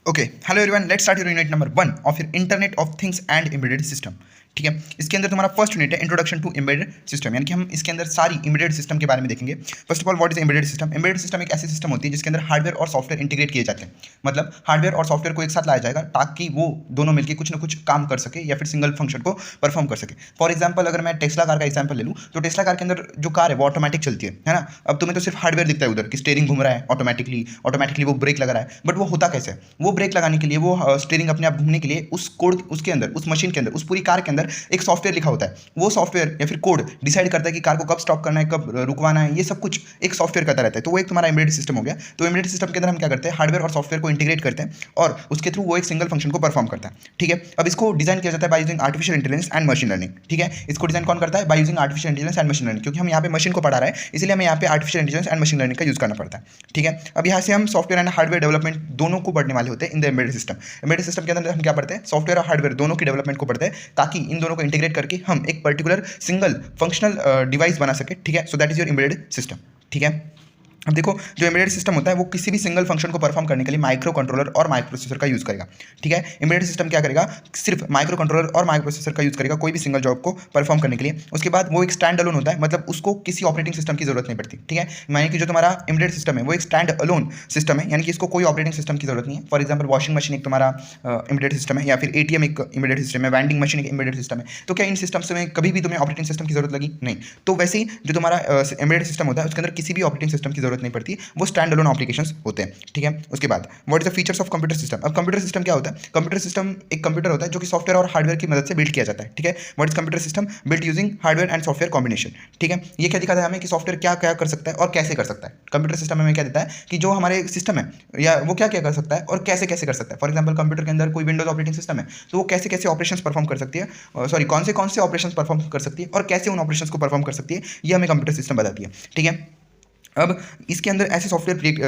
Okay, hello everyone, let's start your unit number 1 of your internet of things and embedded system. ठीक है, इसके अंदर तुम्हारा first unit है इंट्रोडक्शन टू एम्बेडेड सिस्टम, यानी कि हम इसके अंदर सारी एम्बेडेड सिस्टम के बारे में देखेंगे। First of all, what is embedded system? Embedded system एक ऐसी सिस्टम होती है जिसके अंदर हार्डवेयर और सॉफ्टवेयर इंटीग्रेट किए जाते हैं। मतलब हार्डवेयर और सॉफ्टवेयर को एक साथ लाया जाएगा ताकि वो दोनों मिलकर कुछ ना कुछ काम कर सके या फिर सिंगल फंक्शन को परफॉर्म कर सके। फॉर एग्जाम्पल, अगर मैं टेस्ला कार का एग्जाम्पल ले लूँ तो टेस्ला कार के अंदर जो कार है वो ऑटोमेटिक चलती है ना। अब तुम्हें तो सिर्फ हार्डवेयर दिखता है उधर कि स्टीयरिंग घूम रहा है ऑटोमेटिकली वो ब्रेक लगा रहा है, बट वो होता कैसे है? वो ब्रेक लगाने के लिए, वो स्टीयरिंग अपने आप घूमने के लिए उस कोड उसके अंदर, उस मशीन के अंदर, उस पूरी कार के अंदर एक सॉफ्टवेयर लिखा होता है। वो सॉफ्टवेयर या फिर कोड डिसाइड करता है कि कार को कब स्टॉप करना है, कब रुकवाना है, ये सब कुछ एक सॉफ्टवेयर करता रहता है। तो वो एक तुम्हारा एम्बेडेड सिस्टम हो गया। तो एम्बेडेड सिस्टम के अंदर हम क्या करते हैं, हार्डवेयर और सॉफ्टवेयर को इंटीग्रेट करते हैं और उसके थ्रू वो एक सिंगल फंक्शन को परफॉर्म करता है। ठीक है, अब इसको डिजाइन किया जाता है by using artificial intelligence and machine learning. ठीक है, इसको डिजाइन कौन करता है? By using artificial intelligence and machine learning, क्योंकि हम यहाँ पे मशीन को पढ़ा रहे हैं, इसलिए हमें यहाँ पे artificial intelligence and machine learning का यूज करना पड़ता है। ठीक है, अब यहाँ से हम सॉफ्टवेयर एंड हार्डवेयर डेवलपमेंट दोनों को पढ़ने वाले होते हैं in the embedded system. Embedded system के अंदर हम क्या पढ़ते हैं? सॉफ्टवेयर और हार्डवेयर दोनों की डेवलपमेंट को पढ़ते हैं ताकि इन दोनों को इंटीग्रेट करके हम एक पर्टिकुलर सिंगल फंक्शनल डिवाइस बना सके। ठीक है, सो that is your embedded system. ठीक है, अब देखो, जो एम्बेडेड सिस्टम होता है वो किसी भी सिंगल फंक्शन को परफॉर्म करने के लिए माइक्रो कंट्रोलर और माइक्रो प्रोसेसर का यूज करेगा। ठीक है, एम्बेडेड सिस्टम क्या करेगा? सिर्फ माइक्रो कंट्रोलर और माइक्रो प्रोसेसर का यूज करेगा कोई भी सिंगल जॉब को परफॉर्म करने के लिए। उसके बाद वो एक स्टैंड अलोन होता है, मतलब उसको किसी ऑपरेटिंग सिस्टम की जरूरत नहीं पड़ती। ठीक है, यानी कि जो तुम्हारा एम्बेडेड सिस्टम है वो एक स्टैंड अलोन सिस्टम है, यानी कि इसको कोई ऑपरेटिंग सिस्टम की जरूरत नहीं है। फॉर एग्जाम्पल, वॉशिंग मशीन एक तुम्हारा एम्बेडेड सिस्टम है, या फिर एटीएम एक एम्बेडेड सिस्टम है, वेंडिंग मशीन एक एम्बेडेड सिस्टम है। तो क्या इन सिस्टम्स में कभी भी तुम्हें ऑपरेटिंग सिस्टम की जरूरत लगी? नहीं। तो वैसे ही जो तुम्हारा एम्बेडेड सिस्टम होता है उसके अंदर किसी भी ऑपरेटिंग सिस्टम की जरूरत नहीं पड़ती, वो स्टैंड अलोन एप्लीकेशंस होते हैं। ठीक है, उसके बाद what is the features of computer system? अब कंप्यूटर सिस्टम क्या होता है? कंप्यूटर सिस्टम एक कंप्यूटर होता है जो कि सॉफ्टवेयर और हार्डवेयर की मदद से बिल्ड किया जाता है। ठीक है, what is computer system? Built using hardware and software combination. ठीक है, ये क्या दिखाता है हमें कि सॉफ्टवेयर क्या क्या कर सकता है और कैसे कर सकता है। कंप्यूटर सिस्टम हमें क्या देता है कि जो हमारे सिस्टम है या वो क्या क्या कर सकता है और कैसे कैसे कर सकता है। फॉर एग्जाम्पल, कंप्यूटर के अंदर कोई विंडोज ऑपरेटिंग सिस्टम है तो वो कैसे कैसे ऑपरेशन परफॉर्म कर सकती है, सॉरी, कौन से ऑपरेशन परफॉर्म कर सकती है और कैसे उन ऑपरेशन को परफॉर्म कर सकती है, ये हमें कंप्यूटर सिस्टम बताती है। ठीक है, अब इसके अंदर ऐसे सॉफ्टवेयर,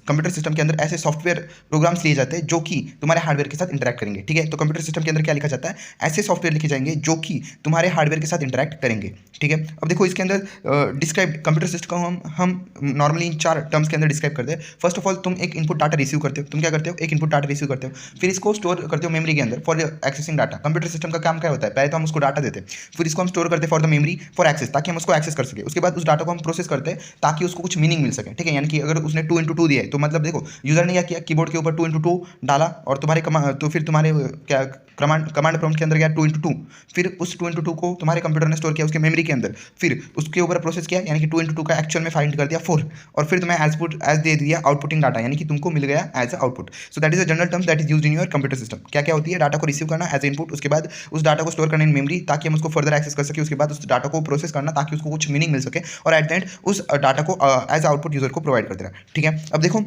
कंप्यूटर सिस्टम के अंदर ऐसे सॉफ्टवेयर प्रोग्राम्स लिए जाते हैं जो कि तुम्हारे हार्डवेयर के साथ इंटरैक्ट करेंगे। ठीक है, तो कंप्यूटर सिस्टम के अंदर क्या लिखा जाता है? ऐसे सॉफ्टवेयर लिखे जाएंगे जो कि तुम्हारे हार्डवेयर के साथ इंटरैक्ट करेंगे। ठीक है, अब देखो इसके अंदर डिस्क्राइब कंप्यूटर सिस्टम को हम नॉर्मली इन 4 टर्म्स के अंदर डिस्क्राइब करते हैं। फर्स्ट ऑफ ऑल, तुम एक इनपुट डाटा रिसीव करते हो। तुम क्या करते हो? एक इनपुट डाटा रिसीव करते हो, फिर इसको स्टोर करते हो मेमोरी के अंदर for accessing data. Computer system का काम क्या होता है? पहले तो हम उसको डाटा देते हैं, फिर इसको हम स्टोर करते हैं for the memory for access, ताकि हम उसको एक्सेस कर सके। उसके बाद उस डाटा को हम प्रोसेस करते हैं ताकि उसको कुछ मीनिंग मिल सके। ठीक है, यानी कि अगर उसने 2x2 दिया है तो मतलब देखो, यूजर ने क्या किया, कीबोर्ड के ऊपर 2x2 डाला और तुम्हारे तो फिर तुम्हारे क्या कमांड प्रॉम्प्ट के अंदर गया 2x2, फिर उस 2x2 को तुम्हारे कंप्यूटर ने स्टोर किया उसके मेमोरी के अंदर, फिर उसके ऊपर प्रोसेस किया, यानी कि 2x2 का एक्चुअल में फाइंड कर दिया 4, और फिर तुम्हें एज दे दिया आउटपुटिंग डाटा, यानी कि तुमको मिल गया as output. So that is a general term that is used in your computer system. क्या क्या होती है? डाटा को रिसीव करना एज इनपुट, उसके बाद उस डाटा को स्टोर करना इन मेमोरी ताकि हम उसको फर्दर एक्सेस कर सके, उसके बाद उस डाटा को प्रोसेस करना ताकि उसको कुछ मीनिंग मिल सके, और एट द एंड उस डाटा को एज आउटपुट यूजर को प्रोवाइड कर देना। ठीक है, अब देखो,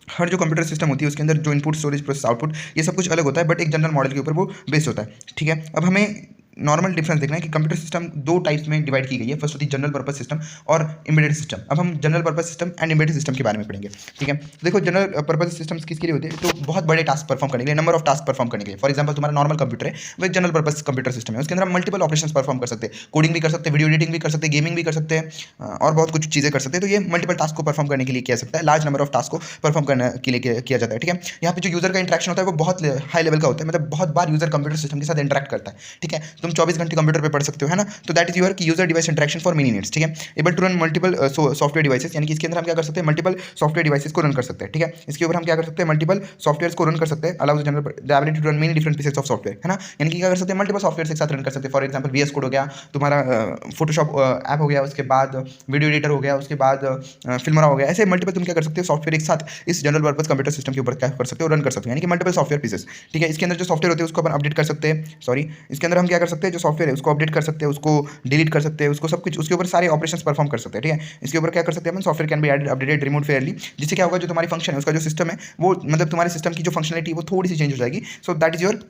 हर जो कंप्यूटर सिस्टम होती है उसके अंदर जो इनपुट, स्टोरेज, प्रोसेस, आउटपुट, ये सब कुछ अलग होता है, बट एक जनरल मॉडल के ऊपर वो बेस्ड होता है। ठीक है, अब हमें नॉर्मल डिफरेंस देखना है कि कंप्यूटर सिस्टम 2 टाइप्स में डिवाइड की गई है। फर्स्ट होती है जनरल पर्पस सिस्टम और एम्बेडेड सिस्टम। अब हम general purpose system and embedded system के बारे में पढ़ेंगे। ठीक है, तो देखो, जनरल पर्पस सिस्टम्स किसके लिए होते हैं? तो बहुत बड़े टास्क परफॉर्म करने के लिए, नंबर ऑफ टास्क परफॉर्म करने के लिए। फॉर एग्जाम्पल, तुम्हारा नॉर्मल कंप्यूटर है, वो एक जनरल पर्पस कंप्यूटर सिस्टम है। उसके अंदर हम मल्टीपल ऑपरेशंस परफॉर्म कर सकते हैं, कोडिंग भी कर सकते हैं, वीडियो एडिटिंग भी कर सकते हैं, गेमिंग भी कर सकते हैं, और बहुत कुछ चीज़ें कर सकते हैं। तो ये मल्टीपल टास्क को परफॉर्म करने के लिए किया सकता है, लार्ज नंबर ऑफ टास्क को परफॉर्म करने के लिए किया जाता है। ठीक है, यहाँ पे जो यूजर का इंटरेक्शन होता है वो बहुत हाई लेवल का होता है, मतलब बहुत बार यूजर कंप्यूटर सिस्टम के साथ इंटरेक्ट करता है। ठीक है, तुम 24 घंटे कंप्यूटर पर पढ़ सकते हो, है ना। तो that is your user device interaction for many needs. ठीक है, able to run multiple software devices, यानी कि इसके अंदर हम क्या कर सकते हैं? मल्टीपल सॉफ्टवेयर डिवाइसेस को रन कर सकते हैं। ठीक है, इसके ऊपर हम क्या कर सकते हैं? मल्टीपल सॉफ्टवेयर को रन कर सकते हैं, allows general the ability to run many different pieces of software, है ना। यानी कि क्या कर सकते हैं? मल्टीपल सॉफ्टवेयर एक साथ रन कर सकते हैं। फॉर एग्जाम्पल, VS कोड हो गया, तुम्हारा फोटोशॉप ऐप हो गया, उसके बाद वीडियो एडिटर हो गया, उसके बाद फिल्मरा हो गया। ऐसे मल्टीपल तुम क्या कर सकते हो? सॉफ्टवेयर एक साथ इस जनरल पर्पस कंप्यूटर सिस्टम के ऊपर क्या कर सकते हो? रन कर सकते हो, यानी कि मल्टीपल सॉफ्टवेयर पीसेस। ठीक है, इसके अंदर जो सॉफ्टवेयर होते हैं उसको अपन अपडेट कर सकते हैं, सॉरी, इसके अंदर हम क्या कर सकते हैं? जो सॉफ्टवेयर है उसको अपडेट कर सकते हैं, उसको डिलीट कर सकते हैं, उसको सब कुछ उसके ऊपर सारे ऑपरेशंस परफॉर्म कर सकते हैं। ठीक है, इसके ऊपर क्या कर सकते हैं? Software can be added, updated, remove fairly, जिससे क्या होगा? जो तुम्हारी फंक्शन है, उसका जो सिस्टम है वो, मतलब तुम्हारे सिस्टम की जो फंक्शनलिटी वो थोड़ी सी चेंज हो जाएगी। सो that is your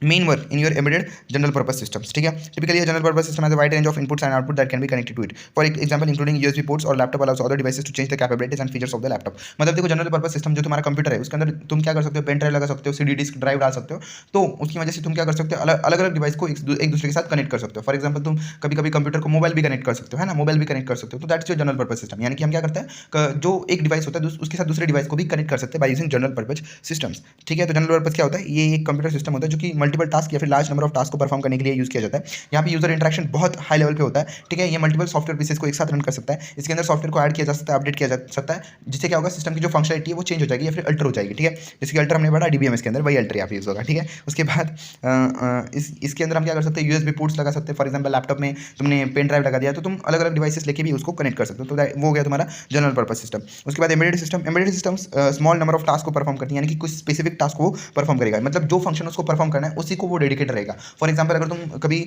main work in your embedded general purpose systems. ठीक है, typically a general purpose system has a wide range of inputs and output that can be connected to it. For example, including USB ports or laptop allows other devices to change the capabilities and features of the laptop. मतलब देखो general purpose system जो तुम्हारा computer है उसके अंदर तुम क्या कर सकते हो, पेन ड्राइव लगा सकते हो, सीडी डिस्क ड्राइव डाल सकते हो, तो उसकी वजह से तुम क्या कर सकते हो, अलग अलग डिवाइस को एक दूसरे के साथ कनेक्ट कर सकते हो. फॉर एग्जाम्पल तुम कभी कभी कंप्यूटर को मोबाइल भी कनेक्ट कर सकते हो, है ना, मोबाइल भी कनेक्ट कर सकते हो. तो that's your general purpose system. यानी कि हम क्या करते हैं, जो एक डिवाइस होता है उसके साथ दूसरे डिवाइस को भी कनेक्ट कर सकते हैं by using general purpose systems. ठीक है, तो जनरल पर्पस क्या होता है, ये एक कंप्यूटर सिस्टम होता है जो कि मल्टीपल टास्क या फिर लार्ज नंबर ऑफ टास्क को परफॉर्म करने के लिए यूज किया जाता है. यहाँ पे यूजर इंटरेक्शन बहुत हाई लेवल पे होता है. ठीक है, ये मल्टीपल सॉफ्टवेयर पीसेस को एक साथ रन कर सकता है. इसके अंदर सॉफ्टवेयर को ऐड किया जा सकता है, अपडेट किया जा सकता है, जिससे क्या होगा, सिस्टम की जो फंक्शनलिटी है वो चेंज हो जाएगी या फिर अल्टर हो जाएगी. ठीक है, जैसे कि अल्टर हमने पढ़ा डीबीएमएस के अंदर, वही अल्टर यहाँ पे यूज होगा. ठीक है, उसके बाद इसके अंदर हम क्या कर सकते हैं, यूएसबी पोर्ट्स लगा सकते हैं. फॉर एग्जाम्पल लैपटॉप में तुमने पेन ड्राइव लगा दिया तो तुम अलग अलग डिवाइसेस लेके भी उसको कनेक्ट कर सकते हो. तो वो हो गया तुम्हारा जनरल पर्पस सिस्टम. उसके बाद embedded systems small number of task को परफॉर्म करती है, यानी कि कुछ स्पेसिफिक टास्क को परफॉर्म करेगा. मतलब जो फंक्शन उसको परफॉर्म करना है उसी को वो डेडिकेट रहेगा. फॉर एग्जाम्पल अगर तुम कभी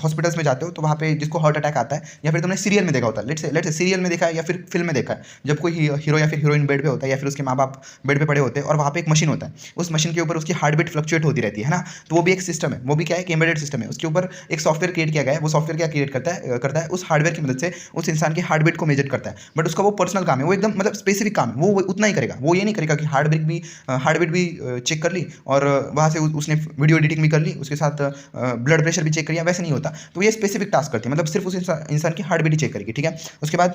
हॉस्पिटल्स में जाते हो तो वहाँ पे जिसको हार्ट अटैक आता है या फिर तुमने सीरियल में देखा होता है, लेट्स से सीरियल में देखा है या फिर फिल्म में देखा है, जब कोई हीरो या फिर हीरोइन बेड पे होता है या फिर उसके माँ बाप बेड पे पड़े होते हैं और वहाँ पे एक मशीन होता है, उस मशीन के ऊपर उसकी हार्ट बीट फ्लक्चुएट होती रहती है ना. तो वो भी एक सिस्टम है, वो भी क्या है, एम्बेडेड सिस्टम है. उसके ऊपर एक सॉफ्टवेयर क्रिएट किया गया है. वो सॉफ्टवेयर क्या क्रिएट करता है उस हार्डवेयर की मदद से उस इंसान की हार्ट बीट को मेजर करता है. बट उसका वो पर्सनल काम है, वो एकदम मतलब स्पेसिफिक काम है, वो उतना ही करेगा. वो ये नहीं करेगा कि हार्ट बीट भी चेक कर ली और वहाँ से उसने वीडियो एडिटिंग भी कर ली, उसके साथ ब्लड प्रेशर भी चेक कर लिया, वैसे नहीं होता. तो ये स्पेसिफिक टास्क करती है, मतलब सिर्फ उस इंसान की हार्ट बीट ही चेक करेगी. ठीक है, उसके बाद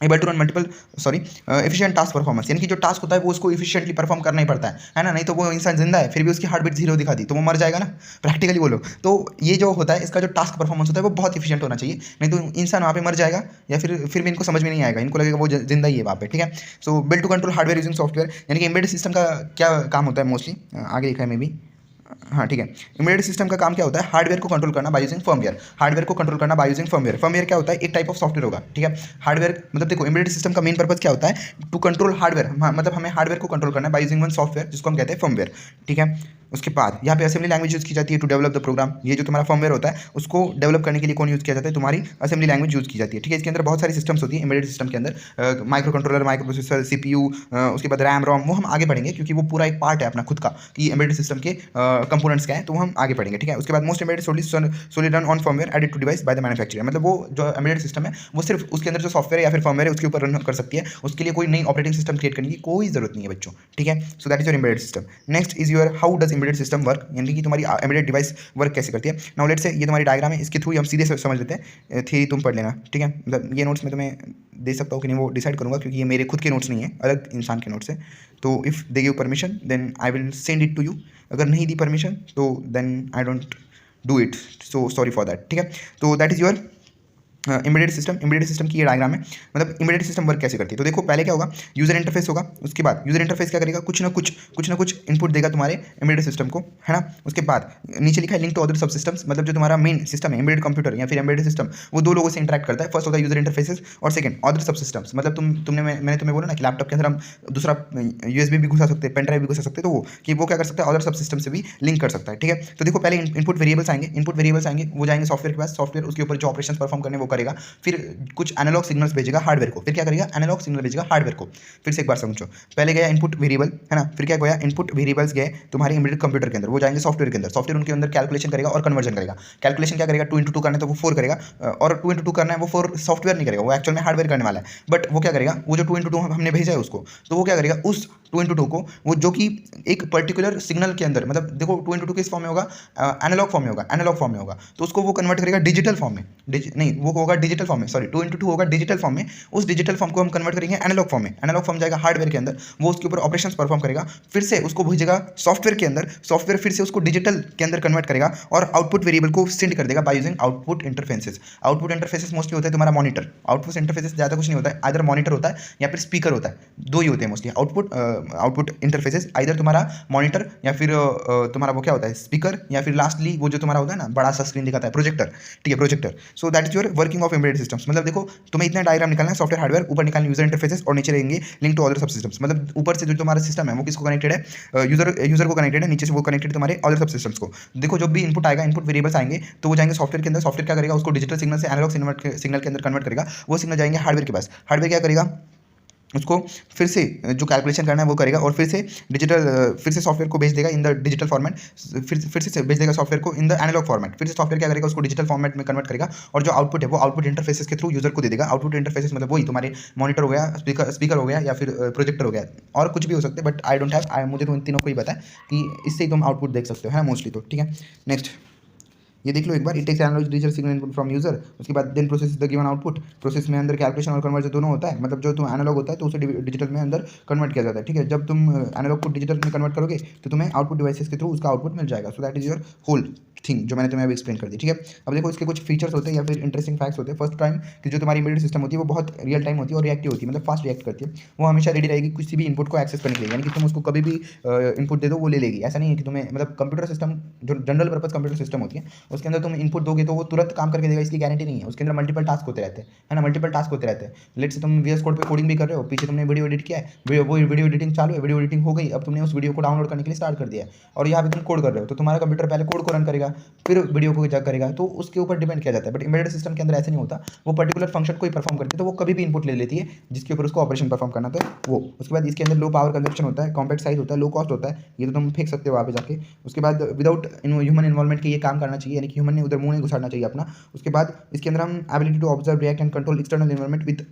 able to run efficient task performance, यानी कि जो टास्क होता है वो उसको एफिशिएंटली परफॉर्म करना ही पड़ता है ना. नहीं तो वो इंसान जिंदा है फिर भी उसकी हार्ट बीट जीरो दिखा दी तो वो मर जाएगा ना, प्रैक्टिकली बोलो. तो ये जो होता है इसका जो टास्क परफॉर्मेंस होता है वो बहुत एफिशिएंट होना चाहिए, नहीं तो इंसान वहाँ पे मर जाएगा या फिर भी इनको समझ में नहीं आएगा, इनको लगेगा वो जिंदा ही है वहाँ पे. ठीक है, so build to control hardware using software, यानी कि एम्बेडेड सिस्टम का क्या काम होता है मोस्टली, आगे लिखा है मे बी. हाँ ठीक है, एम्बेडेड सिस्टम का काम क्या होता है, हार्डवेयर को कंट्रोल करना बाय यूजिंग फर्मवेयर. हार्डवेयर को कंट्रोल करना बाय यूजिंग फर्मवेयर. फर्मवेयर क्या होता है, एक टाइप ऑफ सॉफ्टवेयर होगा. ठीक है, हार्डवेयर मतलब देखो एम्बेडेड सिस्टम का मेन पर्पस क्या होता है, टू कंट्रोल हार्डवेयर. मतलब हमें हार्डवेयर को कंट्रोल करना है बाय यूजिंग वन सॉफ्टवेयर जिसको हम कहते हैं फर्मवेयर. ठीक है, उसके बाद यहाँ पे असेंबली लैंग्वेज यूज़ की जाती है टू डेवलप द प्रोग्राम. ये जो तुम्हारा फर्मवेयर होता है उसको डेवलप करने के लिए कौन यूज़ किया जाता है, तुम्हारी असेंबली लैंग्वेज यूज़ की जाती है. ठीक है, इसके अंदर बहुत सारी सिस्टम्स होती है एम्बेडेड सिस्टम के अंदर, micro controller, micro processor, CPU, उसके बाद रैम रोम, वो हम आगे पढ़ेंगे क्योंकि वो पूरा एक पार्ट है अपना खुद का कि एम्बेडेड सिस्टम के कंपोनेंट्स क्या है, तो हम आगे पढ़ेंगे. ठीक है, उसके बाद most embedded solely run on firmware added to device by the manufacturer. मतलब वो जो एम्बेडेड सिस्टम है वो सिर्फ उसके अंदर जो सॉफ्टवेयर या फिर फर्मवेयर है उसके ऊपर रन कर सकती है, उसके लिए कोई नई ऑपरेटिंग सिस्टम क्रिएट करने की कोई जरूरत नहीं है बच्चों. ठीक है, सो that is your embedded system. Next is your how does embedded system work, यानी कि तुम्हारी एम्बेडेड डिवाइस वर्क कैसे करती है. नाउ लेट्स से ये तुम्हारी डायग्राम है, इसके थ्रू हम सीधे समझ लेते हैं, थ्योरी तुम पढ़ लेना. ठीक है, मतलब ये नोट्स मैं तुम्हें दे सकता हूँ कि नहीं वो डिसाइड करूँगा क्योंकि ये मेरे खुद के नोट्स नहीं है, अलग इंसान के नोट्स है. तो if they give permission then I will send it to you. अगर नहीं दी परमिशन तो then I don't do it, so sorry for that. ठीक है, तो that is your embedded system की ये डायग्राम है. मतलब एम्बेडेड सिस्टम वर्क कैसे करती है, तो देखो पहले क्या होगा, यूजर इंटरफेस होगा. उसके बाद यूजर इंटरफेस क्या करेगा, कुछ ना कुछ इनपुट देगा तुम्हारे एम्बेडेड सिस्टम को, है ना. उसके बाद नीचे लिखा है लिंक टू अदर सब सिस्टम्स, मतलब जो तुम्हारा मेन सिस्टम है एम्बेडेड कंप्यूटर या फिर एम्बेडेड सिस्टम, वो दो लोगों से इंटरेक्ट करता है. फर्स्ट होता है यूजर इंटरफेसेस और सेकंड अदर सब सिस्टम्स. मतलब मैंने तुम्हें बोला ना कि लैपटॉप के अंदर हम दूसरा यूएसबी भी घुसा सकते हैं, पेन ड्राइव भी घुसा सकते हैं, तो वो क्या कर सकता है, अदर सब सिस्टम से भी लिंक कर सकता है. ठीक है, तो देखो पहले इनपुट वेरिएबल्स आएंगे, वो जाएंगे सॉफ्टवेयर के पास, सॉफ्टवेयर उसके ऊपर जो ऑपरेशन परफॉर्म करने वो करेगा, फिर कुछ एनालॉग सिग्नल्स भेजेगा हार्डवेयर को, फिर क्या करेगा, एनालॉग सिग्नल भेजेगा हार्डवेयर को. फिर से एक बार समझो, पहले गया इनपुट वेरिएबल, है ना, फिर क्या गया इनपुट वेरिएबल्स गए तुम्हारे एम्बेडेड कंप्यूटर के अंदर, वो जाएंगे सॉफ्टवेयर के अंदर, सॉफ्टवेयर उनके अंदर कैलकुलेशन करेगा और कन्वर्जन करेगा. कैलकुलेशन क्या करेगा, 2 into 2 करना है तो वो 4 करेगा, और 2 into 2 करना है वो 4 सॉफ्टवेयर नहीं करेगा, वो एक्चुअल में हार्डवेयर करने वाला है. बट वो क्या करेगा, वो जो 2 into 2 हमने भेजा है उसको, तो वो क्या करेगा उस 2 into 2 को, वो जो कि एक पर्टिकुलर सिग्नल के अंदर, मतलब देखो 2 into 2 किस फॉर्म में होगा, एनालॉग फॉर्म में होगा, तो उसको वो कन्वर्ट करेगा डिजिटल फॉर्म में, नहीं वो होगा डिजिटल फॉर्म में, सॉरी 2 into 2 होगा डिजिटल फॉर्म में, उस डिजिटल फॉर्म को हम कन्वर्ट करेंगे एनालॉग फॉर्म में. एनालॉग फॉर्म जाएगा हार्डवेयर के अंदर, वो उसके ऊपर ऑपरेशंस परफॉर्म करेगा, फिर से उसको भेजेगा सॉफ्टवेयर के अंदर, सॉफ्टवेयर फिर से उसको डिजिटल के अंदर कन्वर्ट करेगा और आउटपुट वेरिएबल को सेंड कर देगा by using output interfaces. Output interfaces mostly होता है तुम्हारा मॉनिटर. आउटपुट इंटरफेसेस ज़्यादा कुछ नहीं होता है, आइदर मॉनिटर होता है या फिर स्पीकर होता है, दो ही होते हैं मोस्टली. आउटपुट इंटरफेसेस आइदर तुम्हारा मॉनिटर या फिर तुम्हारा वो क्या होता है स्पीकर, या फिर लास्टली वो जो तुम्हारा होता है ना बड़ा सा स्क्रीन दिखाता है, प्रोजेक्टर. ठीक है, projector. So that is your working of embedded systems. मतलब देखो तुम्हें इतना डायग्राम निकालना है, सॉफ्टवेयर हार्डवेयर, ऊपर निकालना यूजर इंटरफेसेस और नीचे रहेंगे लिंक टू अदर सब सिस्टम्स. मतलब ऊपर से जो तुम्हारा सिस्टम है वो किसको कनेक्टेड है, यूजर को कनेक्टेड है, नीचे से वो कनेक्टेड तुम्हारे अदर सब सिस्टम्स को. देखो जब भी इनपुट आएगा, इनपुट वेरिएबल्स आएंगे तो वो जाएंगे सॉफ्टवेयर के अंदर, सॉफ्टवेयर क्या करेगा उसको डिजिटल सिग्नल से एनालॉग सिग्नल के अंदर कन्वर्ट करेगा, वो सिग्नल जाएंगे हार्डवेयर के पास, हार्डवेयर क्या करेगा उसको फिर से जो कैलकुलेशन करना है वो करेगा और फिर से सॉफ्टवेयर को भेज देगा इन द डिजिटल फॉर्मेट, फिर से भेज देगा सॉफ्टवेयर को इन द एनालॉग फॉर्मेट। फिर से सॉफ्टवेयर क्या करेगा, उसको डिजिटल फॉर्मेट में कन्वर्ट करेगा और जो आउटपुट है वो आउटपुट इंटरफेसेस के थ्रू यूजर को दे देगा। आउटपुट इंटरफेसेस मतलब वही तुम्हारे मॉनिटर हो गया, स्पीकर हो गया या फिर प्रोजेक्टर हो गया, और कुछ भी हो सकते हैं, बट आई डोंट हैव, मुझे तो इन तीनों को ही पता है कि इससे ही तुम आउटपुट देख सकते हो, है ना, मोस्टली। तो ठीक है, नेक्स्ट ये देख लो एक बार, it takes analog digital signal input from user, उसके बाद then process the given output. Process में अंदर कैलकुलेशन और कन्वर्जन दोनों होता है, मतलब जो तुम एनालॉग होता है तो उसे डिजिटल में अंदर कन्वर्ट किया जाता है। ठीक है, जब तुम एनालॉग को डिजिटल में कन्वर्ट करोगे तो तुम्हें आउटपुट डिवाइसेस के थ्रू उसका आउटपुट मिल जाएगा। So that is your whole thing जो मैंने तुम्हें अभी एक्सप्लेन कर दी। ठीक है, अब देखो इसके कुछ फीचर्स होते हैं या फिर इंटरेस्टिंग फैक्ट्स होते हैं। फर्स्ट टाइम कि जो तुम्हारी एम्बेडेड सिस्टम होती है वो बहुत रियल टाइम होती है और रिएक्टिव होती है, मतलब फास्ट रिएक्ट करती है। वो हमेशा रेडी रहेगी किसी भी इनपुट को एक्सेस करने के लिए, यानी कि तुम उसको कभी भी इनपुट दे दो वो ले लेगी। ऐसा नहीं है कि तुम्हें, मतलब कंप्यूटर सिस्टम जो जनरल पर्पज कंप्यूटर सिस्टम होती है उसके अंदर तुम इनपुट दोगे तो वो तुरंत काम करके देगा, इसकी गारंटी नहीं है। उसके अंदर मल्टीपल टास्क होते रहते हैं, है ना, मल्टीपल टास्क होते रहते हैं। लेट से तुम वीएस कोड पे कोडिंग भी कर रहे हो, पीछे तुमने वीडियो एडिट किया है, वो वीडियो एडिटिंग चालू है, वीडियो एडिटिंग हो गई, अब तुमने उस वीडियो को डाउनलोड करने के लिए स्टार्ट कर दिया है और यहाँ पे तुम कोड कर रहे हो, तो तुम्हारा कंप्यूटर पहले कोड को रन करेगा फिर वीडियो को जग करेगा, तो उसके ऊपर डिपेंड किया जाता है। बट एम्बेडेड सिस्टम के अंदर ऐसे नहीं होता, वो पर्टिकुलर फंक्शन को ही परफॉर्म करती है, तो वो कभी भी इनपुट ले लेती है जिसके ऊपर उसको ऑपरेशन परफॉर्म करना था वो। उसके बाद इसके अंदर लो पावर कंजप्शन होता है, कॉम्पैक्ट साइज होता है, लो कॉस्ट होता है, ये तो तुम फेंक सकते हो वहाँ पे जाके। उसके बाद विदाउट ह्यूमन इन्वॉल्वमेंट के ये काम करना चाहिए, यानी कि ह्यूमन ने उधर मुंह नहीं घुसाना चाहिए अपना। उसके बाद इसके अंदर हम ability to observe react and control external environment with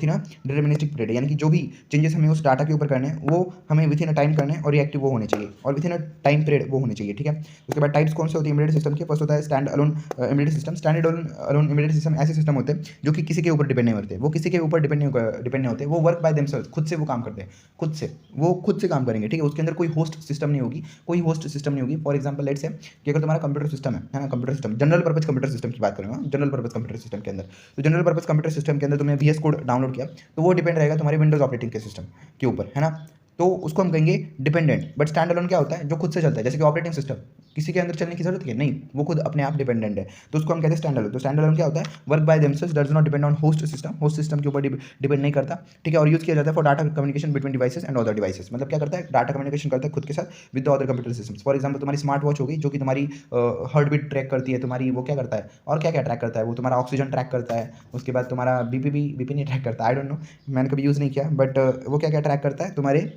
in a deterministic period, यानी कि जो भी चेंजेस हमें उस डाटा के ऊपर करने हैं वो हमें विद इन अ टाइम करने हैं और रिएक्टिव वो होने चाहिए और with in a time period वो होने चाहिए। ठीक है, उसके बाद टाइप्स कौन से होती है एम्बेडेड सिस्टम के? फर्स्ट होता है stand alone embedded system. Stand alone embedded system ऐसे सिस्टम होते हैं जो कि किसी के ऊपर डिपेंड नहीं होते, वो किसी के ऊपर डिपेंड नहीं होते, वो वर्क बाय देमसेल्व्स, खुद से वो काम करते हैं, खुद से काम करेंगे। ठीक है, उसके अंदर कोई होस्ट सिस्टम नहीं होगी, फॉर एग्जाम्पल लेट्स से कि अगर तुम्हारा कंप्यूटर सिस्टम है ना, computer system general purpose computer system की बात करूँगा, जनरल पर्पज कंप्यूटर सिस्टम के अंदर, तो जनरल पर्पज कंप्यूटर सिस्टम के अंदर तुमने VS कोड डाउनलोड किया तो वो डिपेंड रहेगा तुम्हारे विंडोज ऑपरेटिंग के सिस्टम के ऊपर, है ना, तो उसको हम कहेंगे डिपेंडेंट। बट स्टैंड अलोन क्या होता है? जो खुद से चलता है, जैसे कि ऑपरेटिंग सिस्टम किसी के अंदर चलने की जरूरत है नहीं, वो खुद अपने आप डिपेंडेंट है, तो उसको हम कहते हैं स्टैंड अलोन। तो स्टैंड अलोन क्या होता है? Work by themselves, does not depend on host system के ऊपर डिपेंड नहीं करता। ठीक है, और यूज किया जाता है for data communication between devices and other devices, मतलब क्या करता है? डाटा कम्युनिकेशन करता है खुद के साथ with the other computer systems. For example तुम्हारी स्मार्ट वॉच होगी जो कि तुम्हारी हार्ट बीट ट्रैक करती है, तुम्हारी वो क्या करता है और क्या क्या ट्रैक करता है, वो तुम्हारा ऑक्सीजन ट्रैक करता है, उसके बाद तुम्हारा बीपी नहीं ट्रैक करता, आई डोंट नो, मैंने कभी यूज़ नहीं किया, बट वो क्या क्या ट्रैक करता है तुम्हारे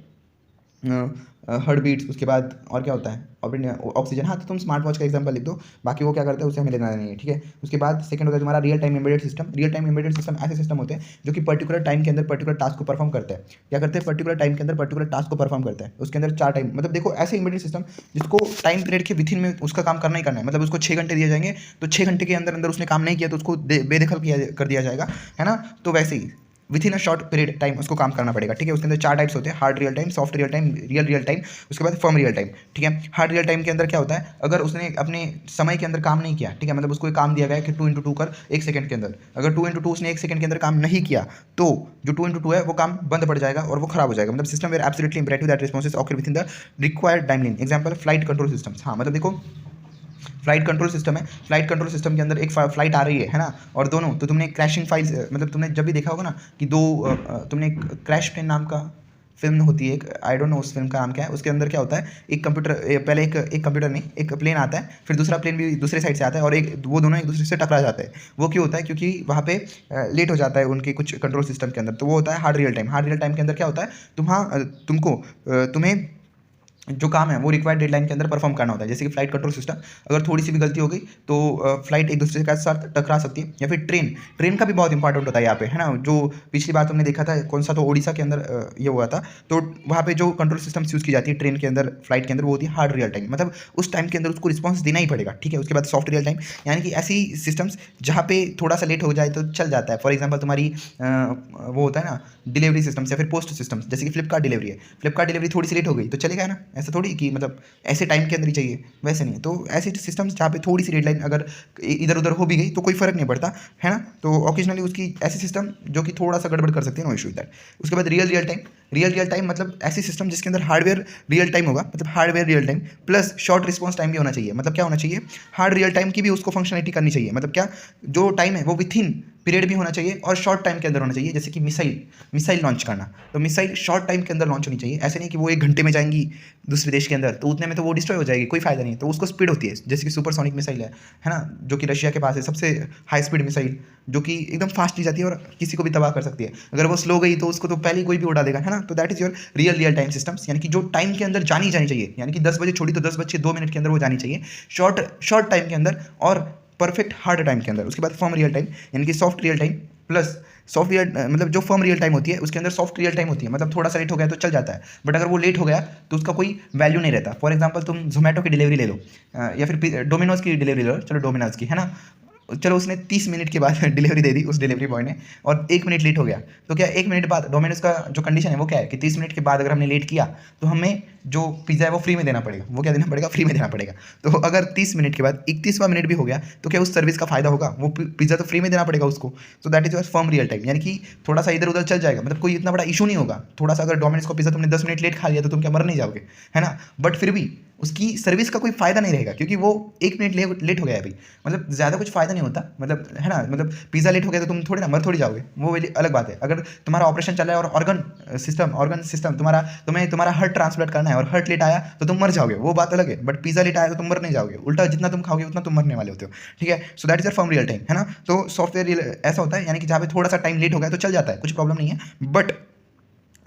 हार्ट बीट्स, उसके बाद और क्या होता है ऑक्सीजन। हाँ, तो तुम स्मार्ट वॉच का एग्जांपल लिख दो, बाकी वो क्या करता है उसे हमें लेना नहीं है। ठीक है, उसके बाद सेकंड होता है तुम्हारा real time embedded system. Real time embedded system ऐसे सिस्टम होते हैं जो कि पर्टिकुलर टाइम के अंदर पर्टिकुलर टास्क को परफॉर्म करते हैं। क्या करते हैं? पर्टिकुलर टाइम के अंदर पर्टिकुलर टास्क को परफॉर्म करते हैं, उसके अंदर 4 टाइम, मतलब देखो ऐसे एम्बेडेड सिस्टम जिसको टाइम पीरियड के विथिन में उसका काम करना ही करना है, मतलब उसको 6 घंटे दिए जाएंगे तो 6 घंटे के अंदर उसने काम नहीं किया तो उसको बेदखल कर दिया जाएगा, है ना। तो वैसे ही within a short period time उसको काम करना पड़ेगा। ठीक है, उसके अंदर 4 टाइप्स होते हैं, hard real time, soft real time, real time, उसके बाद फर्म रियल टाइम। ठीक है, हार्ड रियल टाइम के अंदर क्या होता है? अगर उसने अपने समय के अंदर काम नहीं किया, ठीक है, मतलब उसको एक काम दिया गया है कि 2 × 2 कर 1 सेकंड के अंदर, अगर 2 × 2 उसने 1 सेकंड के अंदर काम नहीं किया तो जो 2 × 2 है वो काम बंद पड़ जाएगा और वो खराब हो जाएगा, मतलब system where absolutely imperative that responses occur within the required timeline. Example flight control systems. हाँ, मतलब देखो फ्लाइट कंट्रोल सिस्टम है, फ्लाइट कंट्रोल सिस्टम के अंदर एक फ्लाइट आ रही है ना, और दोनों, तो तुमने क्रैशिंग फाइल्स, मतलब तुमने जब भी देखा होगा ना कि तुमने क्रैश प्लेन नाम का फिल्म होती है एक, आई डोंट नो उस फिल्म का नाम क्या है, उसके अंदर क्या होता है, एक कंप्यूटर, पहले एक कंप्यूटर नहीं, एक प्लेन आता है, फिर दूसरा प्लेन भी दूसरे साइड से आता है और वो दोनों एक दूसरे से टकरा जाते हैं। वो क्यों होता है? क्योंकि वहाँ पे लेट हो जाता है उनके कुछ कंट्रोल सिस्टम के अंदर, तो वो होता है hard real time. Hard real time के अंदर क्या होता है? तुम्हें जो काम है वो रिक्वायर्ड डेडलाइन के अंदर परफॉर्म करना होता है। जैसे कि फ्लाइट कंट्रोल सिस्टम, अगर थोड़ी सी भी गलती हो गई तो फ्लाइट एक दूसरे के साथ टकरा सकती है। या फिर ट्रेन का भी बहुत इंपॉर्टेंट होता है यहाँ पे, है ना, जो पिछली बार तुमने देखा था कौन सा, तो ओडिशा के अंदर ये हुआ था, तो वहाँ पे जो कंट्रोल सिस्टम्स यूज़ की जाती है ट्रेन के अंदर, फ्लाइट के अंदर, वो होती है हार्ड रियल टाइम, मतलब उस टाइम के अंदर उसको रिस्पॉन्स देना ही पड़ेगा। ठीक है, उसके बाद सॉफ्ट रियल टाइम, यानी कि ऐसी सिस्टम्स जहाँ पे थोड़ा सा लेट हो जाए तो चल जाता है। फॉर एग्जाम्पल तुम्हारी वो होता है ना डिलीवरी सिस्टम्स या फिर पोस्ट सिस्टम्स, जैसे कि फ्लिपकार्ट डिलीवरी है, फ्लिपकार्ट डिलीवरी थोड़ी सी लेट हो गई तो चलेगा ना, ऐसा थोड़ी कि मतलब ऐसे टाइम के अंदर ही चाहिए, वैसे नहीं। तो ऐसे सिस्टम्स जहाँ पे थोड़ी सी डेडलाइन अगर इधर उधर हो भी गई तो कोई फर्क नहीं पड़ता, है ना। तो ऑकेजनली उसकी ऐसी सिस्टम जो कि थोड़ा सा गड़बड़ कर सकते हैं, नो इशू दैट। उसके बाद रियल टाइम, रियल टाइम मतलब ऐसी सिस्टम जिसके अंदर हार्डवेयर रियल टाइम होगा, मतलब hardware real time plus short response time भी होना चाहिए। मतलब क्या होना चाहिए, हार्ड रियल टाइम की भी उसको फंक्शनलिटी करनी चाहिए। मतलब क्या, जो टाइम है वो विथ इन पीरियड भी होना चाहिए और शॉर्ट टाइम के अंदर होना चाहिए। जैसे कि मिसाइल लॉन्च करना, तो मिसाइल शॉर्ट टाइम के अंदर लॉन्च होनी चाहिए। ऐसे नहीं कि वो 1 घंटे में जाएंगी दूसरे देश के अंदर, तो उतने में तो वो डिस्ट्रॉय हो जाएगी, कोई फायदा नहीं। तो उसको स्पीड होती है, जैसे कि सुपरसोनिक मिसाइल है ना, जो कि रशिया के पास है, सबसे हाई स्पीड मिसाइल, जो कि एकदम फास्टली जाती है और किसी को भी तबाह कर सकती है। अगर वो स्लो गई तो उसको तो पहले ही कोई भी उड़ा देगा, है ना। तो that is your real time systems, यानी कि जो टाइम के अंदर जानी चाहिए, यानी कि 10 बजे छोड़ी तो 10:02 के अंदर वो जानी चाहिए, शॉर्ट टाइम के अंदर और परफेक्ट हार्ड टाइम के अंदर। उसके बाद फर्म रियल टाइम, यानी कि soft real time plus soft real, मतलब जो फर्म रियल टाइम होती है उसके अंदर सॉफ्ट रियल टाइम होती है, मतलब थोड़ा सा लेट हो गया तो चल जाता है, बट अगर वो लेट हो गया तो उसका कोई वैल्यू नहीं रहता। फॉर एग्जांपल तुम जोमेटो की डिलीवरी ले लो, या फिर डोमिनोज की डिलीवरी ले लो, चलो डोमिनोज की, है ना। चलो उसने 30 मिनट के बाद डिलीवरी दे दी उस डिलीवरी बॉय ने, और 1 मिनट लेट हो गया, तो क्या 1 मिनट बाद डोमिनोज का जो कंडीशन है वो क्या है कि 30 मिनट के बाद अगर हमने लेट किया तो हमें जो पिज़्ज़ा है वो फ्री में देना पड़ेगा। वो क्या देना पड़ेगा, फ्री में देना पड़ेगा। तो अगर 30 मिनट के बाद 31वां मिनट भी हो गया तो क्या उस सर्विस का फायदा होगा, वो पिज़्ज़ा तो फ्री में देना पड़ेगा उसको। सो that is your firm real time, यानी कि थोड़ा सा इधर उधर चल जाएगा, मतलब कोई इतना बड़ा इशू नहीं होगा। थोड़ा सा अगर डोमिनोज को पिज़्ज़ा तुमने 10 मिनट लेट खा लिया तो तुम क्या मर नहीं जाओगे, है ना। बट फिर भी उसकी सर्विस का कोई फायदा नहीं रहेगा, क्योंकि वो 1 मिनट लेट हो गया है अभी, मतलब ज़्यादा कुछ फायदा नहीं होता, मतलब है ना। मतलब पिज़्ज़ा लेट हो गया तो तुम थोड़ी ना मर थोड़ी जाओगे, वो वाली अलग बात है। अगर तुम्हारा ऑपरेशन चल रहा है और ऑर्गन सिस्टम तुम्हारा हार्ट ट्रांसप्लांट करना है और हार्ट लेट आया तो तुम मर जाओगे, वो बात अलग है। बट पिज़्ज़ा लेट आया तो तुम मर नहीं जाओगे, उल्टा जितना तुम खाओगे उतना तुम मरने वाले होते हो, ठीक है। सो that is firm real time, है ना। तो सॉफ्टवेयर ऐसा होता है, यानी कि जहाँ पे थोड़ा सा टाइम लेट हो गया तो चल जाता है, कुछ प्रॉब्लम नहीं है, बट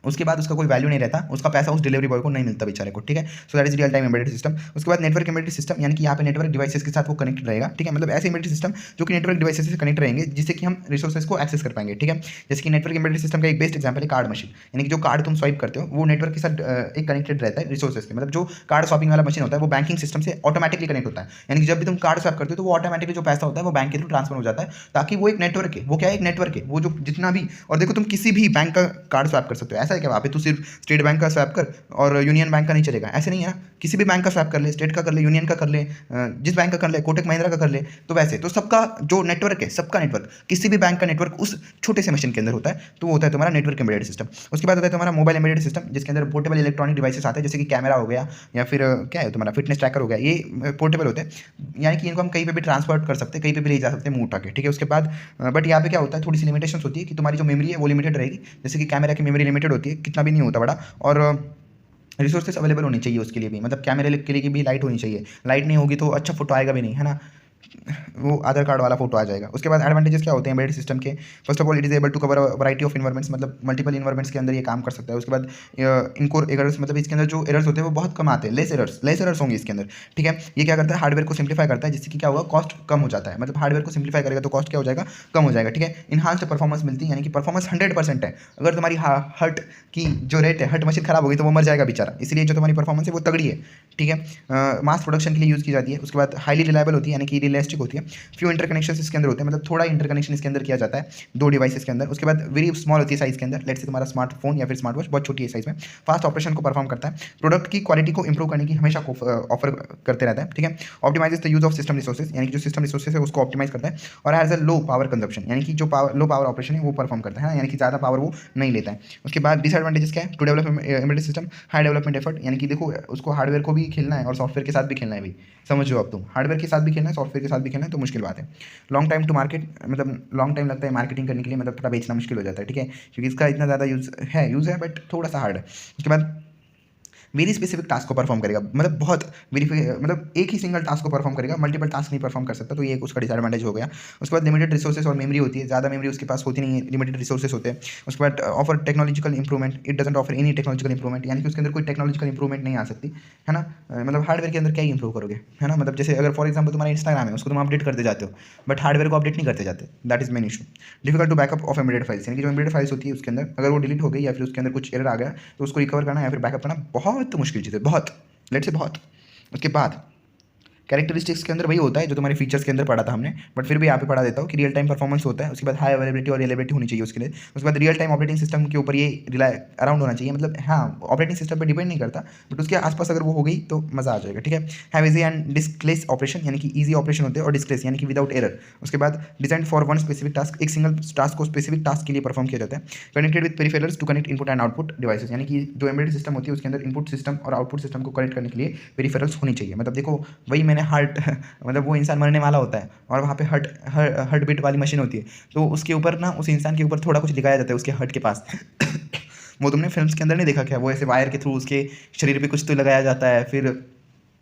उसके बाद उसका कोई वैल्यू नहीं रहता, उसका पैसा उस डिलीवरी बॉय को नहीं मिलता बेचारे को, ठीक है। सो that is real time embedded system. उसके बाद नेटवर्क एम्बेडेड सिस्टम, यानी कि यहाँ पे नेटवर्क डिवाइसेस के साथ वो कनेक्ट रहेगा, ठीक है। मतलब ऐसे एम्बेडेड सिस्टम जो कि नेटवर्क डिवाइसेस से कनेक्ट रहेंगे, जिससे कि हम रिसोर्सेज को एक्सेस कर पाएंगे, ठीक है। जैसे कि नेटवर्क एम्बेडेड सिस्टम का एक बेस्ट एग्जाम्पल है कार्ड मशीन, यानी कि जो कार्ड तुम स्वाइप करते हो वो नेटवर्क के साथ एक कनेक्टेड रहता है रिसोर्सेज के। मतलब जो कार्ड स्वैपिंग वाला मशीन होता है वो बैंकिंग सिस्टम से ऑटोमेटिकली कनेक्ट होता है, यानी कि जब भी तुम कार्ड स्वैप करते हो तो वो ऑटोमेटिकली जो पैसा होता है वो बैंक के थ्रू ट्रांसफर हो जाता है, ताकि वो एक नेटवर्क है, वो क्या है, एक नेटवर्क है, वो जो जितना भी। और देखो तुम किसी भी बैंक का कार्ड स्वैप कर सकते हो, ऐसा है क्या वहाँ पे तू सिर्फ स्टेट बैंक का स्वैप कर और यूनियन बैंक का नहीं चलेगा, ऐसे नहीं है ना। किसी भी बैंक का स्वैप कर ले, स्टेट का कर ले, यूनियन का कर ले, जिस बैंक का कर ले, कोटक महिंद्रा का कर ले, तो वैसे तो सबका जो नेटवर्क है, सबका नेटवर्क, किसी भी बैंक का नेटवर्क उस छोटे से मशीन के अंदर होता है, तो वो होता है तुम्हारा नेटवर्क एम्बेडेड सिस्टम। उसके बाद होता है तुम्हारा मोबाइल एम्बेडेड सिस्टम, जिसके अंदर पोर्टेबल इलेक्ट्रॉनिक डिवाइसेस आते हैं, जैसे कि कैमरा हो गया या फिर क्या है तुम्हारा फिटनेस ट्रैकर हो गया, ये पोर्टेबल होते हैं, यानी कि इनको हम कहीं पे भी ट्रांसपोर्ट कर सकते हैं, कहीं पे भी ले जा सकते हैं मुंह उठा के, ठीक है। उसके बाद बट यहाँ पे क्या होता है, थोड़ी सी लिमिटेशंस होती है कि तुम्हारी जो मेमोरी है वो लिमिटेड रहेगी, जैसे कि कैमरा की मेमोरी लिमिटेड होती है, कितना भी नहीं होता बड़ा, और रिसोर्सेज अवेलेबल होनी चाहिए उसके लिए भी, मतलब कैमरे के लिए भी लाइट होनी चाहिए, लाइट नहीं होगी तो अच्छा फोटो आएगा भी नहीं, है ना, वो आधार कार्ड वाला फोटो आ जाएगा। उसके बाद एडवांटेजेस क्या होते हैं एम्बेडेड सिस्टम के, first of all it is able to cover variety of environments, मतलब मल्टीपल इन्वायरमेंट्स के अंदर ये काम कर सकता है। उसके बाद इनको एरर्स, मतलब इसके अंदर जो एरर्स होते हैं वो बहुत कम आते हैं, लेस एरर्स होंगे इसके अंदर, ठीक है। ये क्या करता है, हार्डवेयर को सिंप्लीफाई करता है, जिससे कि क्या होगा, कॉस्ट कम हो जाता है। मतलब हार्डवेयर को सिंप्लीफाई करेगा तो कॉस्ट क्या हो जाएगा, कम हो जाएगा, ठीक है। इन्हांस्ड परफॉर्मेंस मिलती है, यानी कि परफॉर्मेंस 100% है। अगर तुम्हारी हर्ट की जो रेट है, हर्ट मशीन खराब होगी तो वो मर जाएगा बेचारा, इसलिए जो तुम्हारी परफॉर्मेंस है वो तगड़ी है, ठीक है। मास प्रोडक्शन के लिए यूज़ की जाती है। उसके बाद हाईली रिलायबल होती है, यानी कि रियलिस्टिक होती है। फ्यू इंटरकनेक्शन इसके अंदर होते हैं, मतलब थोड़ा इंटरकनेक्शन इसके अंदर किया जाता है 2 डिवाइसेस के अंदर। उसके बाद वेरी स्मॉल होती है साइज़ के अंदर, लेट्स से तुम्हारा स्मार्टफोन या फिर स्मार्ट वॉच बहुत छोटी है साइज़ में, फास्ट ऑपरेशन को परफॉर्म करता है, प्रोडक्ट की क्वालिटी को इंप्रूव करने की हमेशा ऑफर करते रहता है, ठीक है। Optimises the use of system resources, यानी कि जो सिस्टम रिसोर्सेज है उसको ऑप्टिमाइज करता है, और has a low power consumption, यानी कि जो लो पावर ऑपरेशन है वो परफॉर्म करता है, यानी कि ज़्यादा पावर वो नहीं लेता है। उसके बाद डिसएडवांटेजेस क्या है, to develop embedded system high development effort, यानी कि देखो उसको हार्डवेयर को भी खेलना है और सॉफ्टवेयर के साथ भी खेलना है भाई, समझो अब तुम हार्डवेयर के साथ भी खेलना है, सॉफ्टवेयर के साथ भी खेलना है, तो मुश्किल बात है। लॉन्ग टाइम टू मार्केट, मतलब लॉन्ग टाइम लगता है मार्केटिंग करने के लिए, मतलब थोड़ा बेचना मुश्किल हो जाता है, ठीक है, क्योंकि इसका इतना ज़्यादा यूज़ है बट थोड़ा सा हार्ड है। उसके बाद वेरी स्पेसिफिक टास्क को परफॉर्म करेगा, मतलब बहुत मतलब एक ही सिंगल टास्क को परफॉर्म करेगा, मल्टीपल टास्क नहीं परफॉर्म कर सकता, तो ये एक उसका डिसएडवांटेज हो गया। उसके बाद लिमिटेड रिसोर्सेज और मेमोरी होती है, ज़्यादा मेमोरी उसके पास होती नहीं है, लिमिटेड रिसोर्सेज होते हैं। उसके बाद offer technological improvement, it doesn't offer any technological improvement, यानी कि उसके अंदर कोई टेक्नोलॉजिकल इंप्रूवमेंट नहीं आ सकती, है ना। मतलब हार्डवेयर के अंदर क्या ही इंप्रूव करोगे, है ना। मतलब जैसे अगर फॉर एग्जाम्पल तुम्हारा इंस्टाग्राम है, उसको तुम अपडेट करते जाते हो, बट हार्डवेयर को अपडेट नहीं करते जाते, that is main issue. Difficult to backup of embedded files, यानी कि जो एम्बेडेड फाइल्स होती है उसके अंदर अगर वो डिलीट हो गई या फिर उसके अंदर कुछ एरर आ गया तो उसको रिकवर करना या फिर बैकअप करना बहुत मुश्किल चीज़ है, बहुत लेट से बहुत। उसके बाद कैरेक्टरिस्टिक्स के अंदर वही होता है जो तुम्हारे फीचर्स के अंदर पढ़ा था हमने, बट फिर भी यहाँ पे पढ़ा देता हूँ कि रियल टाइम परफॉर्मेंस होता है, उसके बाद हाई अवेलेबिलिटी और रिलायबिलिटी होनी चाहिए उसके लिए, उसके बाद रियल टाइम ऑपरेटिंग सिस्टम के ऊपर ये रिलाय अराउंड होना चाहिए, मतलब हाँ ऑपरेटिंग सिस्टम पर डिपेंड नहीं करता, बट उसके आसपास अगर वो हो गई तो मज़ा आ जाएगा, ठीक है। हैव इजी एंड डिस्क्लेस ऑपरेशन, यानी कि ईजी ऑपरेशन होते हैं, और डिस्क्लेस यानी कि विदाउट एरर। उसके बाद design for one specific task, एक सिंगल टास्क को स्पेसिफिक टास्क के लिए परफॉर्म किया जाता है। Connected with peripherals to connect input and output devices, यानी कि जो एम्बेडेड सिस्टम होती है उसके अंदर इनपुट सिस्टम और आउटपुट सिस्टम को कनेक्ट करने के लिए पेरिफेरल्स होनी चाहिए। मतलब देखो वही मैंने हार्ट मतलब वो इंसान मरने वाला होता है और वहाँ पे हर्ट बीट वाली मशीन होती है, तो उसके ऊपर ना उस इंसान के ऊपर थोड़ा कुछ दिखाया जाता है उसके हर्ट के पास वो तुमने फिल्म्स के अंदर नहीं देखा क्या, वो ऐसे वायर के थ्रू उसके शरीर पे कुछ तो लगाया जाता है, फिर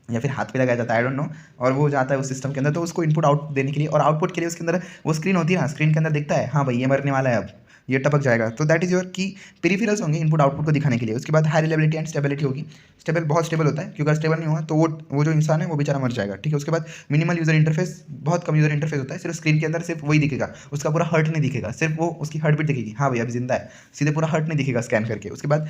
या फिर हाथ पे लगाया जाता है, आई डोंट नो, और वो जाता है उस सिस्टम के अंदर, तो उसको इनपुट आउट देने के लिए, और आउटपुट के लिए उसके अंदर वो स्क्रीन होती है ना, स्क्रीन के अंदर दिखता है हाँ भाई ये मरने वाला है, अब ये टपक जाएगा, तो दैट इज़ योर की पेरिफेरल्स होंगे इनपुट आउटपुट को दिखाने के लिए। उसके बाद हाई रिलेबिलिटी एंड स्टेबिलिटी होगी, स्टेबल बहुत स्टेबल होता है, क्योंकि अगर स्टेबल नहीं हुआ तो वो जो इंसान है वो बेचारा मर जाएगा, ठीक है। उसके बाद मिनिमल यूजर इंटरफेस, बहुत कम यूजर इंटरफेस होता है, सिर्फ स्क्रीन के अंदर सिर्फ वही दिखेगा, उसका पूरा हर्ट नहीं दिखेगा, सिर्फ वो उसकी हर्ट बीट दिखेगी, हाँ भाई अब जिंदा है, सीधे पूरा हर्ट नहीं दिखेगा स्कैन करके। उसके बाद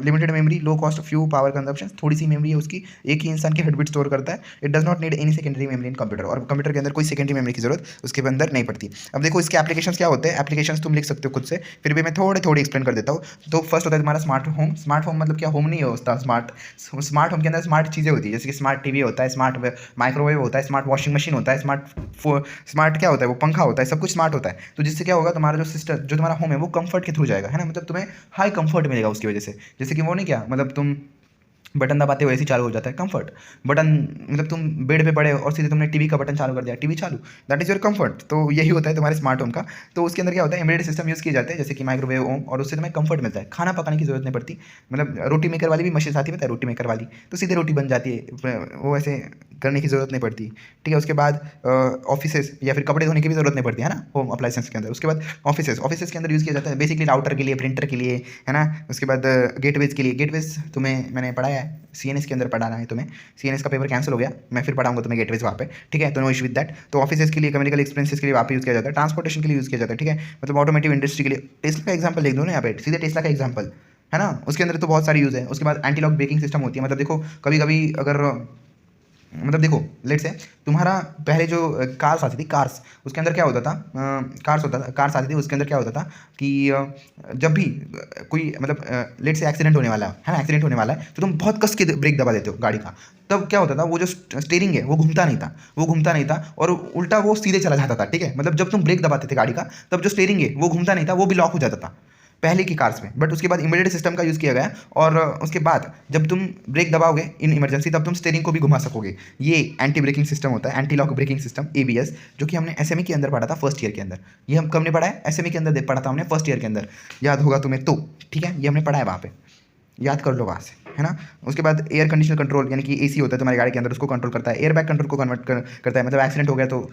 limited memory, low cost, few power consumption, थोड़ी सी मेमोरी है उसकी, एक ही इंसान की हर्ट बीट स्टोर करता है, it does not need any secondary memory in computer, और कंप्यूटर के अंदर कोई सेकेंडरी मेमोरी की जरूरत उसके अंदर नहीं पड़ती। अब देखो इसके एप्लीकेशंस क्या होते हैं, एप्लीकेशंस तुम लिख सकते हो खुद से, फिर भी मैं थोड़े एक्सप्लेन कर देता हूँ। तो फर्स्ट होता है तुम्हारा स्मार्ट होम। स्मार्ट होम मतलब क्या, होम नहीं होता, स्मार्ट होम के अंदर स्मार्ट चीज़ें होती है, जैसे कि स्मार्ट टीवी होता है, स्मार्ट माइक्रोवेव होता है, स्मार्ट वॉशिंग मशीन होता है, स्मार्ट क्या होता है, वो पंखा होता है, सब कुछ स्मार्ट होता है। तो जिससे क्या होगा, तुम्हारा जो सिस्टम जो तुम्हारा होम है वो कंफर्ट के थ्रू जाएगा, है ना, मतलब तुम्हें हाई कंफर्ट मिलेगा उसकी वजह से। जैसे कि वो नहीं क्या, मतलब तुम बटन दबाते हो ऐसे ही चालू हो जाता है कंफर्ट, बटन मतलब तुम बेड पे पड़े हो और सीधे तुमने टीवी का बटन चालू कर दिया, टीवी चालू, दैट इज़ योर कंफर्ट। तो यही होता है तुम्हारे स्मार्ट होम का। तो उसके अंदर क्या होता है, एम्बेडेड सिस्टम यूज़ किए जाते हैं, जैसे कि माइक्रोवेव ओम, और उससे तुम्हें कंफर्ट मिलता है, खाना पकाने की जरूरत नहीं पड़ती, मतलब रोटी मेकर वाली भी मशीन आती है, पता है रोटी मेकर वाली, तो सीधे रोटी बन जाती है, वो ऐसे करने की ज़रूरत नहीं पड़ती, ठीक है। उसके बाद ऑफिसेस या फिर कपड़े धोने की भी ज़रूरत नहीं पड़ती, है ना, होम अप्लाइंसेस के अंदर। उसके बाद ऑफिसेस के अंदर यूज़ किया जाता है बेसिकली राउटर के लिए, प्रिंटर के लिए, है ना। उसके बाद गेटवेज के लिए, गेटवेज तुम्हें मैंने पढ़ाया है, CNS के अंदर पढ़ाना है तुम्हें, CNS का पेपर कैंसिल हो गया, मैं फिर पढ़ाऊंगा तुम्हें गेटवेज वहाँ पे, ठीक है, तो नो इशू विद दैट। तो ऑफिसेस के लिए, कम्युनिकल एक्सपेंसेस के लिए वहाँ पे यूज़ किया जाता है, ट्रांसपोर्टेशन के लिए यूज़ किया जाता है, ठीक है, मतलब ऑटोमेटिव इंडस्ट्री के लिए। टेस्ला का एग्जाम्पल देख दो ना यहाँ पे, सीधे टेस्ला का एग्जाम्पल, है ना, उसके अंदर तो बहुत सारी यूज़ है। उसके बाद एंटी लॉक ब्रेकिंग सिस्टम होती है, मतलब देखो कभी कभी अगर मतलब देखो लेट से तुम्हारा पहले जो कार्स आती थी, कार्स, उसके अंदर क्या होता था, कार्स आती थी, उसके अंदर क्या होता था कि जब भी कोई मतलब लेट से एक्सीडेंट होने वाला है ना, एक्सीडेंट होने वाला है, तो तुम बहुत कस के ब्रेक दबा देते हो गाड़ी का, तब क्या होता था, वो जो स्टीयरिंग है वो घूमता नहीं था और उल्टा वो सीधे चला जाता था, ठीक है, मतलब जब तुम ब्रेक दबाते थे गाड़ी का, तब जो स्टीयरिंग है वो घूमता नहीं था, वो भी लॉक हो जाता था पहले की कार्स में। बट उसके बाद एम्बेडेड सिस्टम का यूज़ किया गया, और उसके बाद जब तुम ब्रेक दबाओगे इन इमरजेंसी, तब तुम स्टीयरिंग को भी घुमा सकोगे। ये एंटी ब्रेकिंग सिस्टम होता है, anti lock braking system, ABS, जो कि हमने SME के अंदर पढ़ा था फर्स्ट ईयर के अंदर। ये हम कब ने पढ़ा है, SME के अंदर पढ़ा था हमने फर्स्ट ईयर के अंदर, याद होगा तुम्हें तो, ठीक है, ये हमने पढ़ा है वहाँ पे, याद कर लो वहाँ से, है ना। उसके बाद एयर कंडीशनर कंट्रोल, यानी कि AC होता है तुम्हारी गाड़ी के अंदर, उसको कंट्रोल करता है। एयर बैग कंट्रोल को कन्वर्ट करता है, मतलब एक्सीडेंट हो गया तो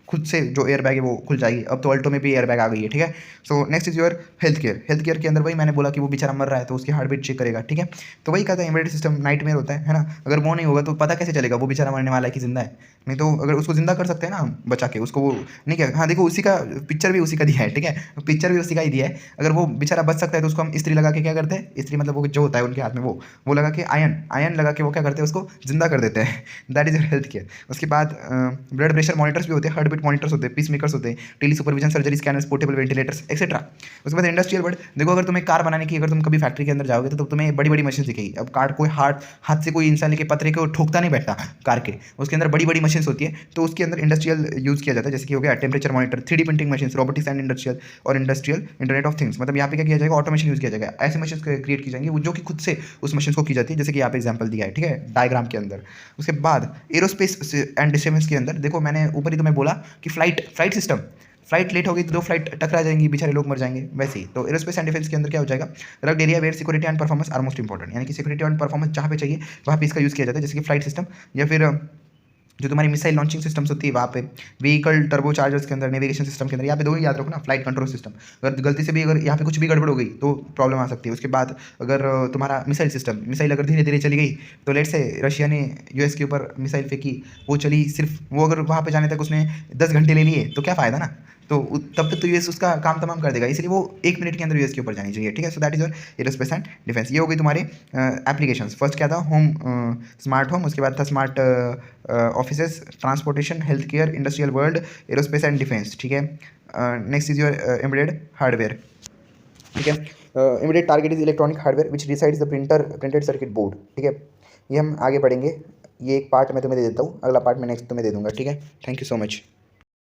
खुद से जो एयर बैग है वो खुल जाएगी, अब तो अल्टो में भी एयर बैग आ गई है, ठीक है। So next is your health care के अंदर वही मैंने बोला कि वो बेचारा मर रहा है तो उसकी हार्ट बीट चेक करेगा, ठीक है। तो वही कहता है एम्बेडेड सिस्टम नाइटमेयर होता है ना, अगर वो नहीं होगा तो पता कैसे चलेगा वो बेचारा मरने वाला है कि जिंदा है। नहीं तो अगर उसको जिंदा कर सकते हैं ना हम बचा के उसको, वो नहीं क्या, हाँ देखो उसी का पिक्चर भी उसी का दिया है, ठीक है, पिक्चर भी उसी का ही दिया है। अगर वो बेचारा बच सकता है तो उसको हम इस्त्री लगा के क्या करते हैं, इस्त्री मतलब वो जो होता है उनके हाथ में वो लगा के आयन लगा के वो क्या करते हैं, उसको जिंदा कर देते हैं। That is your health care. उसके बाद ब्लड प्रेशर मॉनिटर्स भी होते हैं, हार्ट बीट मॉनिटर्स होते हैं, पीस मेकर्स होते हैं, tele supervision surgery scanners, portable ventilators etcetera. उसके बाद इंडस्ट्रियल वर्ड, देखो अगर तुम्हें कार बनाने की, अगर तुम कभी फैक्ट्री के अंदर जाओगे तो तुम्हें बड़ी बड़ी मशीन दिखेगी। अब कार कोई हाथ से कोई इंसान लेके पतरे को ठोकता नहीं बैठता कार के, उसके अंदर बड़ी बड़ी मशीन होती है, तो उसके अंदर इंडस्ट्रियल यूज़ किया जाता है, जैसे कि हो गया temperature monitor, 3D printing machine, robotics and industrial और इंडस्ट्रियल इंटरनेट ऑफ थिंग्स। मतलब यहाँ पे क्या किया जाएगा, ऑटोमेशन यूज़ किया जाएगा, ऐसी मशीन क्रिएट की जाएंगी वो जो कि खुद से उस मशीन को की जाती है, जैसे कि यहाँ पे एग्जाम्पल दिया है, ठीक है, डायग्राम के अंदर। उसके बाद एरोस्पेस एंड डिफेंस के अंदर देखो मैंने ऊपर ही तुम्हें बोला कि फ्लाइट सिस्टम, फ्लाइट लेट होगी तो 2 फ्लाइट टकरा जाएंगी, बेचारे लोग मर जाएंगे, वैसे ही तो एरोस्पेस एंड डिफेंस के अंदर क्या हो जाएगा, rugged area where security and performance are most important, यानी कि सिक्योरिटी एंड परफॉर्मेंस जहाँ पे चाहिए वहाँ पे इसका यूज़ किया जाता है, जैसे कि फ्लाइट सिस्टम, या फिर जो तुम्हारी मिसाइल लॉन्चिंग सिस्टम्स होती है वहाँ पे, व्हीकल टर्बो चार्जर्स के अंदर, नेविगेशन सिस्टम के अंदर, यहाँ पे 2 ही याद रखो ना, फ्लाइट कंट्रोल सिस्टम। अगर गलती से भी अगर यहाँ पे कुछ भी गड़बड़ हो गई तो प्रॉब्लम आ सकती है। उसके बाद अगर तुम्हारा मिसाइल सिस्टम, मिसाइल अगर धीरे धीरे चली गई, तो लेट से रशिया ने US के ऊपर मिसाइल फेंकी, वो चली सिर्फ वो, अगर वहाँ पे जाने तक उसने 10 घंटे ले लिए तो क्या फ़ायदा ना, तो तब तक तो यूएस उसका काम तमाम कर देगा, इसलिए वो 1 मिनट के अंदर यूएस के ऊपर जानी चाहिए, ठीक है। सो that is your aerospace and defence. ये हो गई तुम्हारे एप्लीकेशंस। फर्स्ट क्या था, होम, स्मार्ट होम, उसके बाद था smart offices, transportation, health care, industrial world, aerospace and defence, ठीक है। Next is your embedded hardware, ठीक है। Immediate target is electronic hardware which resides the printed circuit board, ठीक है। ये हम आगे पढ़ेंगे, ये एक पार्ट मैं तुम्हें दे देता हूँ, अगला पार्ट मैं नेक्स्ट तुम्हें दे दूँगा, ठीक है। Thank you so much.